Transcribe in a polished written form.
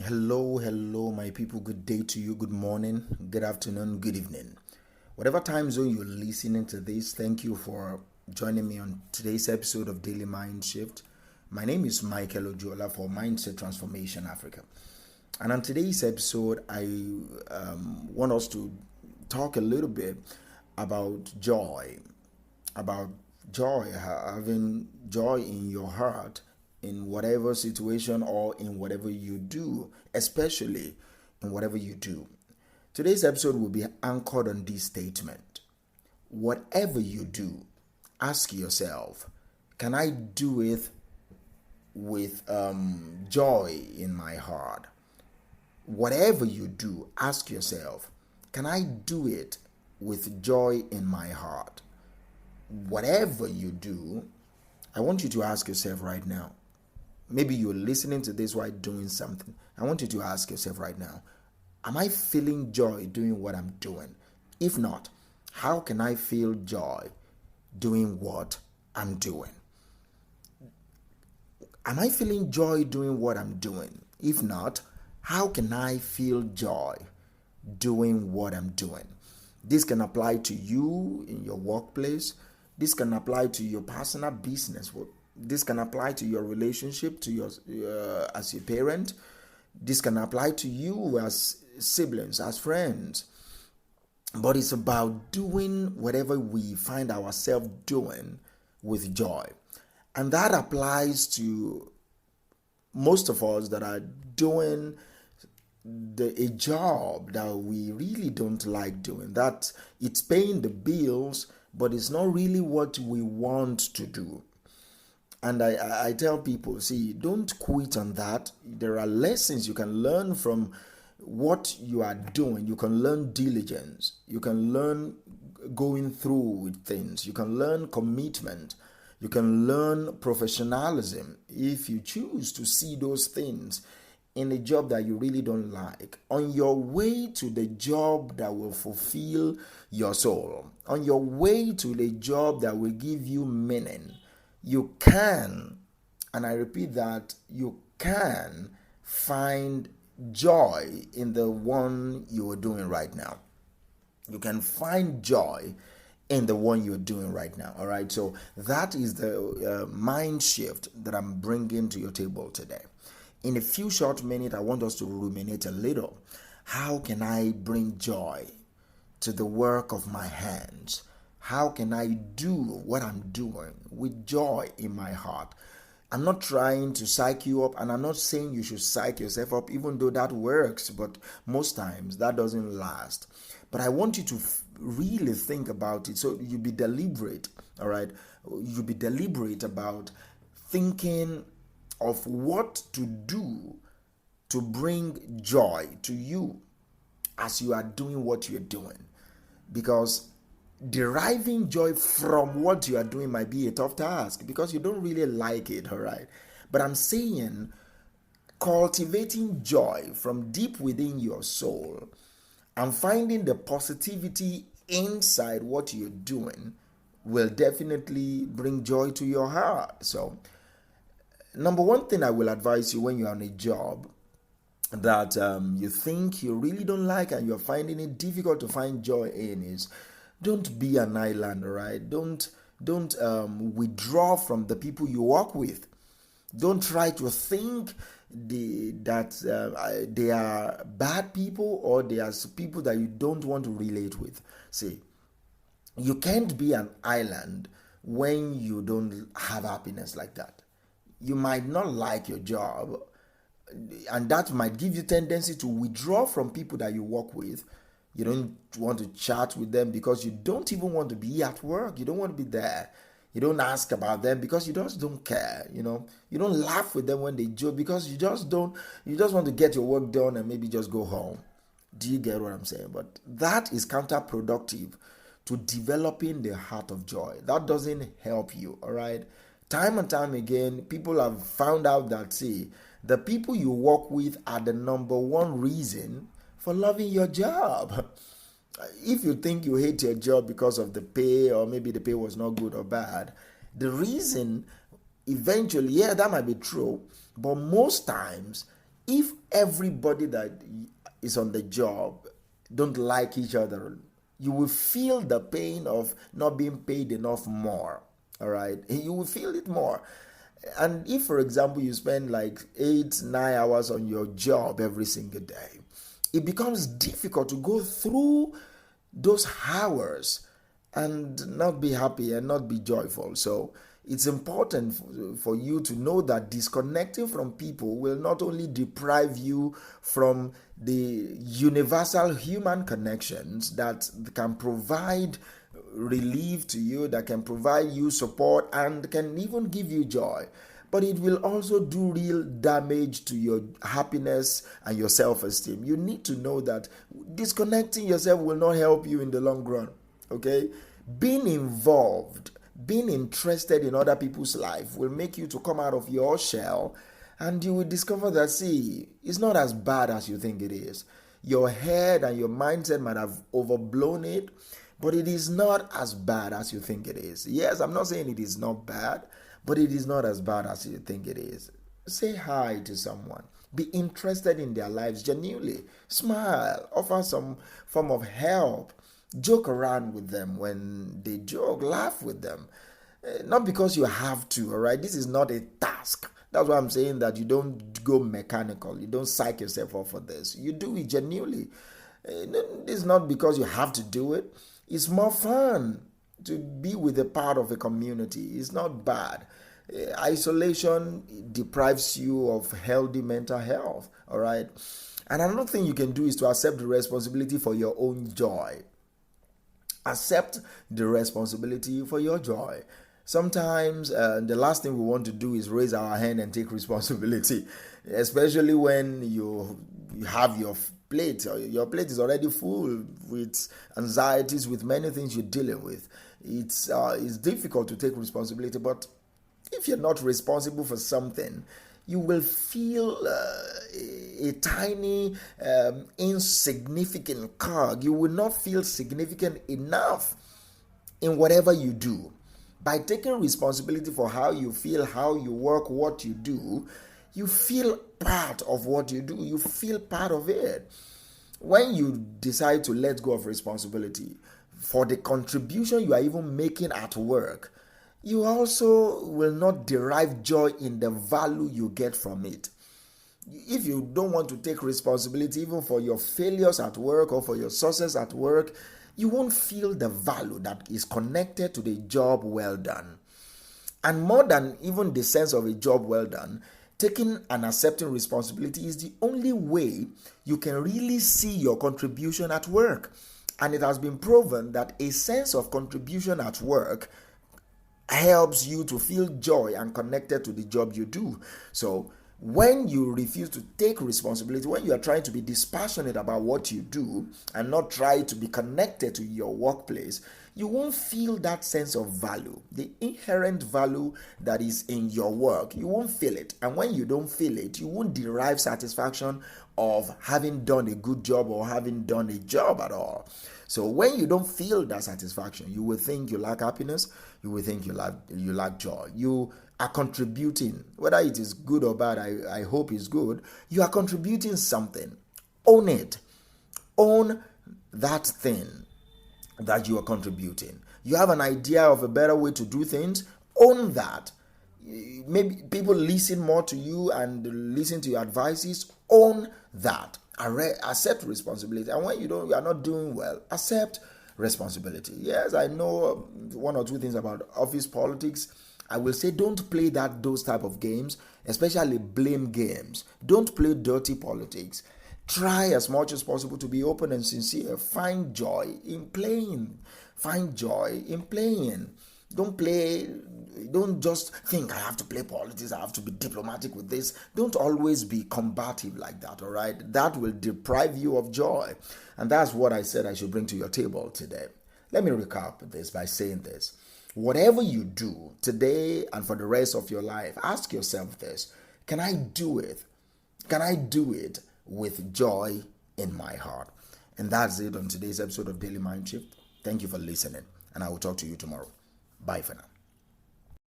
Hello, my people. Good day to you. Good morning, good afternoon, good evening. Whatever time zone you're listening to this, thank you for joining me on today's episode of Daily Mind Shift. My name is Michael Ojola for Mindset Transformation Africa. And on today's episode, I want us to talk a little bit about joy, having joy in your heart in whatever situation or in whatever you do, especially in whatever you do. Today's episode will be anchored on this statement. Whatever you do, ask yourself, can I do it with joy in my heart? Whatever you do, ask yourself, can I do it with joy in my heart? Whatever you do, I want you to ask yourself right now. Maybe you're listening to this while doing something. I want you to ask yourself right now, am I feeling joy doing what I'm doing? If not, how can I feel joy doing what I'm doing? Am I feeling joy doing what I'm doing? If not, how can I feel joy doing what I'm doing? This can apply to you in your workplace. This can apply to your personal business. This can apply to your relationship to your as a parent. This can apply to you as siblings, as friends. But it's about doing whatever we find ourselves doing with joy. And that applies to most of us that are doing a job that we really don't like doing. That it's paying the bills, but it's not really what we want to do. And I tell people, see, don't quit on that. There are lessons you can learn from what you are doing. You can learn diligence. You can learn going through with things. You can learn commitment. You can learn professionalism if you choose to see those things in a job that you really don't like. On your way to the job that will fulfill your soul. On your way to the job that will give you meaning. You can, and I repeat that, you can find joy in the one you are doing right now. You can find joy in the one you're doing right now. All right. So that is the mind shift that I'm bringing to your table today. In a few short minutes, I want us to ruminate a little. How can I bring joy to the work of my hands? How can I do what I'm doing with joy in my heart? I'm not trying to psych you up, and I'm not saying you should psych yourself up, even though that works, but most times that doesn't last. But I want you to really think about it, so you be deliberate, all right? You be deliberate about thinking of what to do to bring joy to you as you are doing what you're doing. Because deriving joy from what you are doing might be a tough task because you don't really like it, all right? But I'm saying cultivating joy from deep within your soul and finding the positivity inside what you're doing will definitely bring joy to your heart. So, number one thing I will advise you when you're on a job that you think you really don't like and you're finding it difficult to find joy in is don't be an island, right? Don't withdraw from the people you work with. Don't try to think that they are bad people or they are people that you don't want to relate with. See, you can't be an island when you don't have happiness like that. You might not like your job, and that might give you tendency to withdraw from people that you work with. You don't want to chat with them because you don't even want to be at work. You don't want to be there. You don't ask about them because you just don't care. You don't laugh with them when they joke because you just want to get your work done and maybe just go home. Do you get what I'm saying? But that is counterproductive to developing the heart of joy. That doesn't help you, all right? Time and time again, people have found out that, see, the people you work with are the number one reason for loving your job. If you think you hate your job because of the pay, or maybe the pay was not good or bad, the reason eventually, yeah, that might be true, but most times If everybody that is on the job don't like each other, you will feel the pain of not being paid enough more. All right, you will feel it more. And if, for example, you spend like 8-9 hours on your job every single day, it becomes difficult to go through those hours and not be happy and not be joyful. So it's important for you to know that disconnecting from people will not only deprive you from the universal human connections that can provide relief to you, that can provide you support, and can even give you joy, but it will also do real damage to your happiness and your self-esteem. You need to know that disconnecting yourself will not help you in the long run. Okay? Being involved, being interested in other people's life will make you to come out of your shell, and you will discover that, see, it's not as bad as you think it is. Your head and your mindset might have overblown it, but it is not as bad as you think it is. Yes, I'm not saying it is not bad, but it is not as bad as you think it is. Say hi to someone. Be interested in their lives genuinely. Smile. Offer some form of help. Joke around with them when they joke. Laugh with them. Not because you have to, all right? This is not a task. That's why I'm saying that you don't go mechanical. You don't psych yourself up for this. You do it genuinely. This is not because you have to do it. It's more fun to be with a part of a community. It's not bad. Isolation deprives you of healthy mental health, all right? And another thing you can do is to accept the responsibility for your own joy. Accept the responsibility for your joy. Sometimes the last thing we want to do is raise our hand and take responsibility, especially when you have your plate. Your plate is already full with anxieties, with many things you're dealing with. It's difficult to take responsibility, but if you're not responsible for something, you will feel a tiny, insignificant cog. You will not feel significant enough in whatever you do. By taking responsibility for how you feel, how you work, what you do, you feel part of what you do. You feel part of it. When you decide to let go of responsibility for the contribution you are even making at work, you also will not derive joy in the value you get from it. If you don't want to take responsibility even for your failures at work or for your success at work, you won't feel the value that is connected to the job well done. And more than even the sense of a job well done, taking and accepting responsibility is the only way you can really see your contribution at work. And it has been proven that a sense of contribution at work helps you to feel joy and connected to the job you do. So when you refuse to take responsibility, when you are trying to be dispassionate about what you do and not try to be connected to your workplace, you won't feel that sense of value, the inherent value that is in your work. You won't feel it. And when you don't feel it, you won't derive satisfaction of having done a good job or having done a job at all. So when you don't feel that satisfaction, you will think you lack happiness, you will think you lack joy. You are contributing, whether it is good or bad, I hope it's good. You are contributing something. Own it. Own that thing that you are contributing. You have an idea of a better way to do things. Own that. Maybe people listen more to you and listen to your advices. Own that. Accept responsibility. And when you are not doing well, accept responsibility. Yes, I know one or two things about office politics. I will say don't play those type of games, especially blame games. Don't play dirty politics. Try as much as possible to be open and sincere. Find joy in playing. Find joy in playing. Don't just think I have to play politics, I have to be diplomatic with this. Don't always be combative like that, all right? That will deprive you of joy. And that's what I said I should bring to your table today. Let me recap this by saying this. Whatever you do today and for the rest of your life, ask yourself this: can I do it? Can I do it with joy in my heart? And that's it on today's episode of Daily Mind Shift. Thank you for listening, and I will talk to you tomorrow. Bye for now.